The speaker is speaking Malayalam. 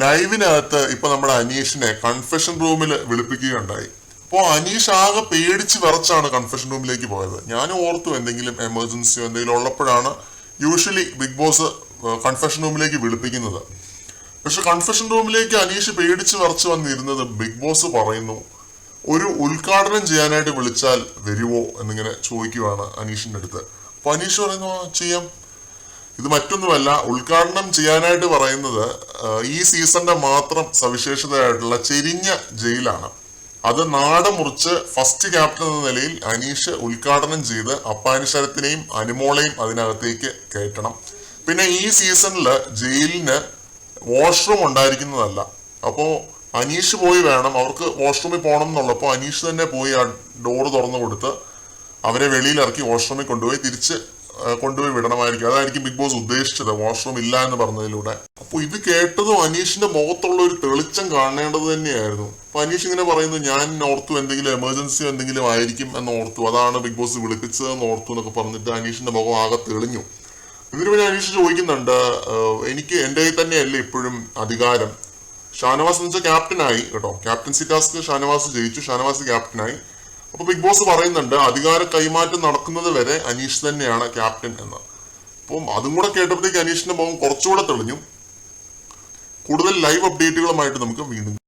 ലൈവിനകത്ത് ഇപ്പൊ നമ്മുടെ അനീഷിനെ കൺഫെഷൻ റൂമിൽ വിളിപ്പിക്കുകയുണ്ടായി. അപ്പോൾ അനീഷ് ആകെ പേടിച്ച് വിറച്ചാണ് കൺഫെഷൻ റൂമിലേക്ക് പോയത്. ഞാൻ ഓർത്തു എന്തെങ്കിലും എമർജൻസിയോ എന്തെങ്കിലും ഉള്ളപ്പോഴാണ് യൂഷ്വലി ബിഗ് ബോസ് കൺഫെഷൻ റൂമിലേക്ക് വിളിപ്പിക്കുന്നത്. പക്ഷെ കൺഫെഷൻ റൂമിലേക്ക് അനീഷ് പേടിച്ച് വിറച്ച് വന്നിരുന്നത് ബിഗ് ബോസ് പറയുന്നു ഒരു ഉദ്ഘാടനം ചെയ്യാനായിട്ട് വിളിച്ചാൽ വരുവോ എന്നിങ്ങനെ ചോദിക്കുവാണ് അനീഷിന്റെ അടുത്ത്. അപ്പൊ അനീഷ് പറയുന്നു ചെയ്യാം. ഇത് മറ്റൊന്നുമല്ല, ഉദ്ഘാടനം ചെയ്യാനായിട്ട് പറയുന്നത് ഈ സീസണിന്റെ മാത്രം സവിശേഷതയായിട്ടുള്ള ചെരിഞ്ഞ ജയിലാണ്. അത് നാട് മുറിച്ച് ഫസ്റ്റ് ക്യാപ്റ്റൻ എന്ന നിലയിൽ അനീഷ് ഉദ്ഘാടനം ചെയ്ത് അപ്പാനി ശരത്തിനെയും അനുമോളെയും അതിനകത്തേക്ക് കയറ്റണം. പിന്നെ ഈ സീസണില് ജയിലിന് വാഷ്റൂം ഉണ്ടായിരിക്കുന്നതല്ല. അപ്പോൾ അനീഷ് പോയി വേണം, അവർക്ക് വാഷ്റൂമിൽ പോകണം എന്നുള്ളപ്പോൾ അനീഷ് തന്നെ പോയി ആ ഡോറ് തുറന്നു കൊടുത്ത് അവരെ വെളിയിലിറക്കി വാഷ്റൂമിൽ കൊണ്ടുപോയി വിടണമായിരിക്കും. അതായിരിക്കും ബിഗ് ബോസ് ഉദ്ദേശിച്ചത്, വാഷ്റൂം ഇല്ല എന്ന് പറഞ്ഞതിലൂടെ. അപ്പോൾ ഇത് കേട്ടതും അനീഷിന്റെ മുഖത്തുള്ള ഒരു തെളിച്ചം കാണേണ്ടത് തന്നെയായിരുന്നു. അപ്പൊ അനീഷ് ഇങ്ങനെ പറയുന്നു, ഞാൻ ഓർത്തു എന്തെങ്കിലും എമർജൻസിയോ എന്തെങ്കിലും ആയിരിക്കും എന്ന് ഓർത്തു, അതാണ് ബിഗ് ബോസ് വിളിപ്പിച്ചതെന്ന് ഓർത്തു എന്നൊക്കെ പറഞ്ഞിട്ട് അനീഷിന്റെ മുഖം ആകെ തെളിഞ്ഞു. ഇതിനു പിന്നെ അനീഷ് ചോദിക്കുന്നുണ്ട്, എനിക്ക് എൻ്റെ കയ്യിൽ തന്നെയല്ലേ ഇപ്പോഴും അധികാരം. ഷാനവാസ് എന്ന് വെച്ചാൽ ക്യാപ്റ്റനായി കേട്ടോ, ക്യാപ്റ്റൻസി ടാസ്ക് ഷാനവാസ് ജയിച്ചു, ഷാനവാസ് ക്യാപ്റ്റനായി. അപ്പൊ ബിഗ് ബോസ് പറയുന്നുണ്ട് അധികാര കൈമാറ്റം നടക്കുന്നത് വരെ അനീഷ് തന്നെയാണ് ക്യാപ്റ്റൻ എന്ന്. അപ്പം അതും കൂടെ കേട്ടപ്പോഴത്തേക്ക് അനീഷിന്റെ മുഖം കുറച്ചുകൂടെ തെളിഞ്ഞു. കൂടുതൽ ലൈവ് അപ്ഡേറ്റുകളുമായിട്ട് നമുക്ക് വീണ്ടും